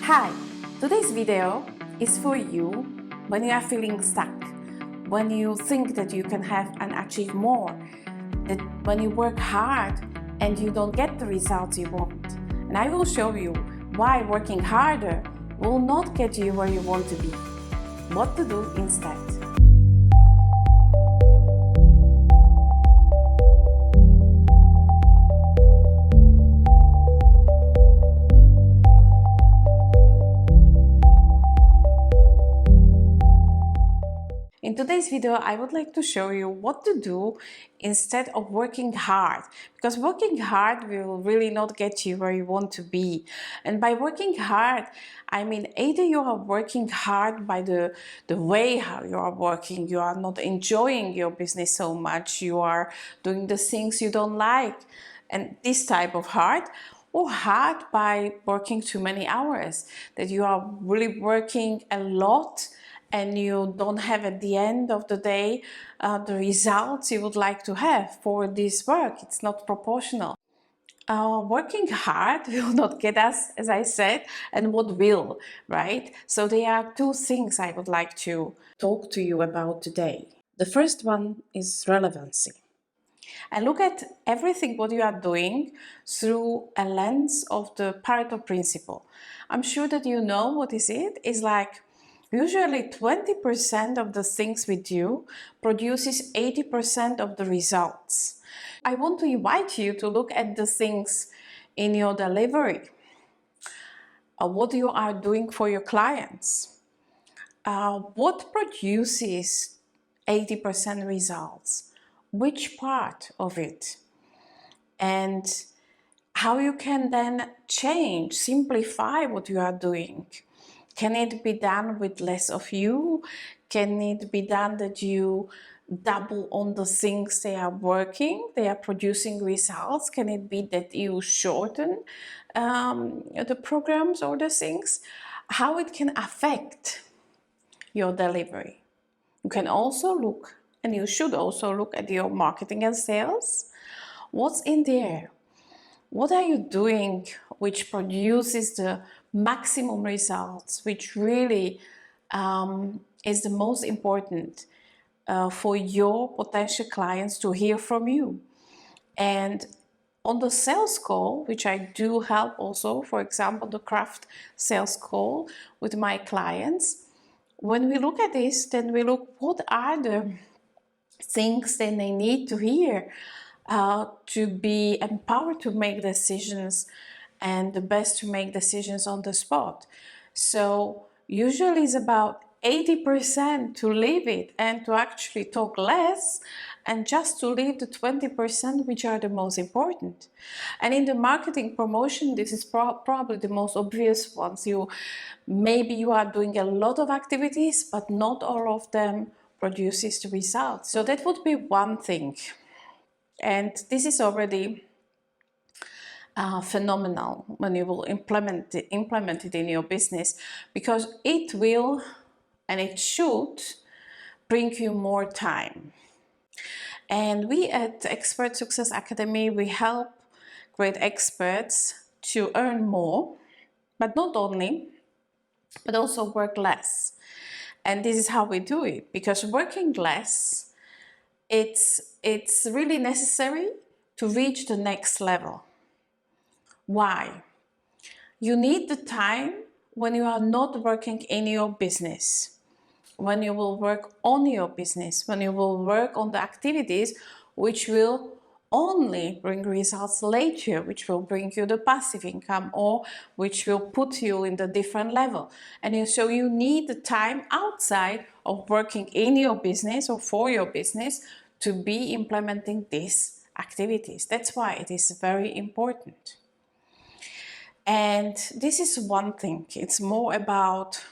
Hi, today's video is for you when you are feeling stuck, when you think that you can have and achieve more, that when you work hard and you don't get the results you want. And I will show you why working harder will not get you where you want to be, what to do instead. In today's video, I would like to show you what to do instead of working hard, because working hard will really not get you where you want to be. And by working hard, I mean either you are working hard by the way how you are working, you are not enjoying your business so much, you are doing the things you don't like, and this type of hard, or hard by working too many hours, that you are really working a lot and you don't have at the end of the day the results you would like to have for this work. It's not proportional. Working hard will not get us, as I said, and what will, right? So there are two things I would like to talk to you about today. The first one is relevancy. And look at everything what you are doing through a lens of the Pareto principle. I'm sure that you know what is it. It's like usually 20% of the things we do produces 80% of the results. I want to invite you to look at the things in your delivery, what you are doing for your clients, what produces 80% results, which part of it, and how you can then change, simplify what you are doing. Can it be done with less of you? Can it be done that you double on the things they are working, they are producing results? Can it be that you shorten the programs or the things? How it can affect your delivery. You can also look, and you should also look at your marketing and sales. What's in there? What are you doing which produces the maximum results, which really is the most important for your potential clients to hear from you? And on the sales call, which I do help also, for example, the craft sales call with my clients, when we look at this, then we look what are the things that they need to hear to be empowered to make decisions, and the best to make decisions on the spot. So usually it's about 80% to leave it and to actually talk less, and just to leave the 20% which are the most important. And in the marketing promotion, this is probably the most obvious ones. Maybe you are doing a lot of activities, but not all of them produces the results. So that would be one thing. And this is already phenomenal when you will implement it in your business, because it will and it should bring you more time. And we at Expert Success Academy, we help great experts to earn more, but not only, but also work less. And this is how we do it, because working less, it's really necessary to reach the next level. Why? You need the time when you are not working in your business, when you will work on your business, when you will work on the activities which will only bring results later, which will bring you the passive income, or which will put you in the different level. And so you need the time outside of working in your business or for your business to be implementing these activities. That's why it is very important. And this is one thing. It's more about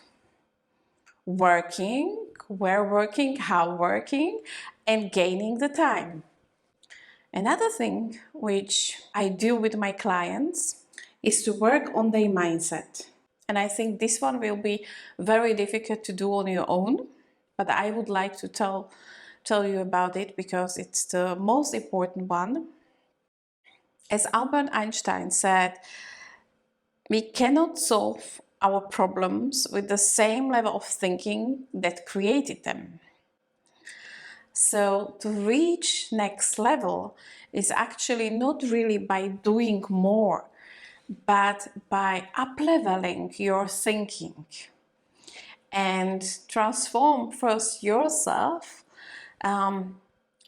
working, where working, how working, and gaining the time. Another thing which I do with my clients is to work on their mindset. And I think this one will be very difficult to do on your own, but I would like to tell you about it because it's the most important one. As Albert Einstein said, we cannot solve our problems with the same level of thinking that created them. So to reach next level is actually not really by doing more, but by up-leveling your thinking and transform first yourself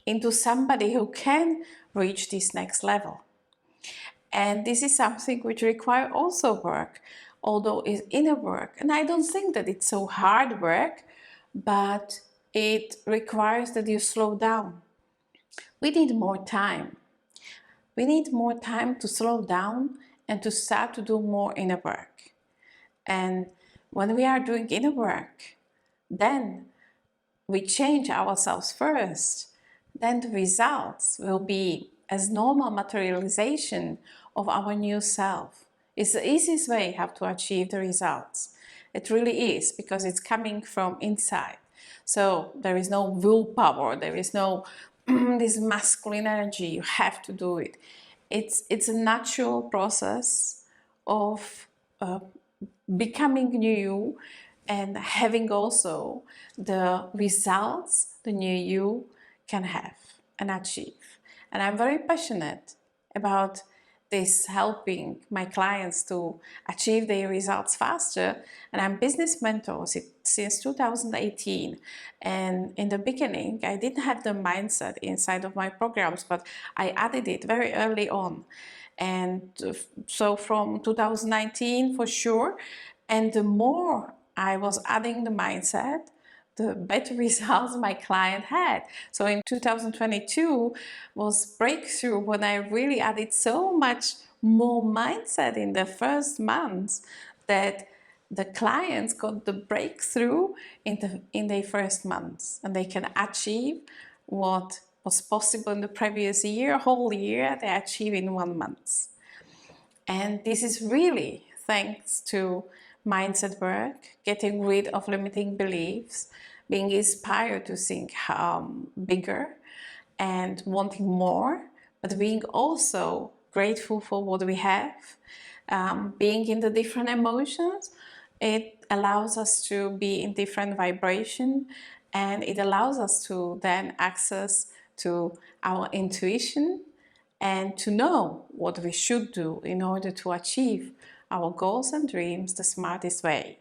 into somebody who can reach this next level. And this is something which requires also work, although it's inner work. And I don't think that it's so hard work, but it requires that you slow down. We need more time. We need more time to slow down and to start to do more inner work. And when we are doing inner work, then we change ourselves first. Then the results will be as normal materialization of our new self. It's the easiest way how to achieve the results. It really is, because it's coming from inside. So there is no willpower, there is no this masculine energy, you have to do it. It's a natural process of becoming new and having also the results the new you can have and achieve. And I'm very passionate about this, helping my clients to achieve their results faster. And I'm business mentor since 2018. And in the beginning, I didn't have the mindset inside of my programs, but I added it very early on. And so from 2019 for sure, and the more I was adding the mindset, the better results my client had. So in 2022 was breakthrough when I really added so much more mindset in the first months that the clients got the breakthrough in their first months, and they can achieve what was possible in the previous year, whole year, they achieve in 1 month. And this is really thanks to mindset work, getting rid of limiting beliefs, being inspired to think bigger and wanting more, but being also grateful for what we have, being in the different emotions. It allows us to be in different vibration, and it allows us to then access to our intuition and to know what we should do in order to achieve our goals and dreams the smartest way.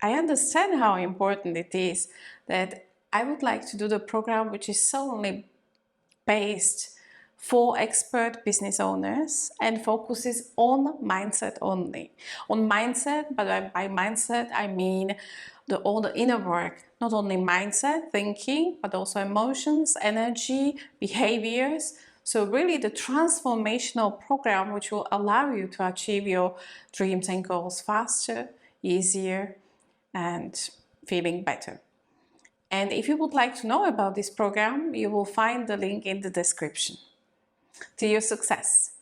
I understand how important it is that I would like to do the program which is solely based for expert business owners and focuses on mindset only. On mindset, but by mindset I mean all the inner work, not only mindset, thinking, but also emotions, energy, behaviors. So really the transformational program which will allow you to achieve your dreams and goals faster, easier, and feeling better. And if you would like to know about this program, you will find the link in the description. To your success!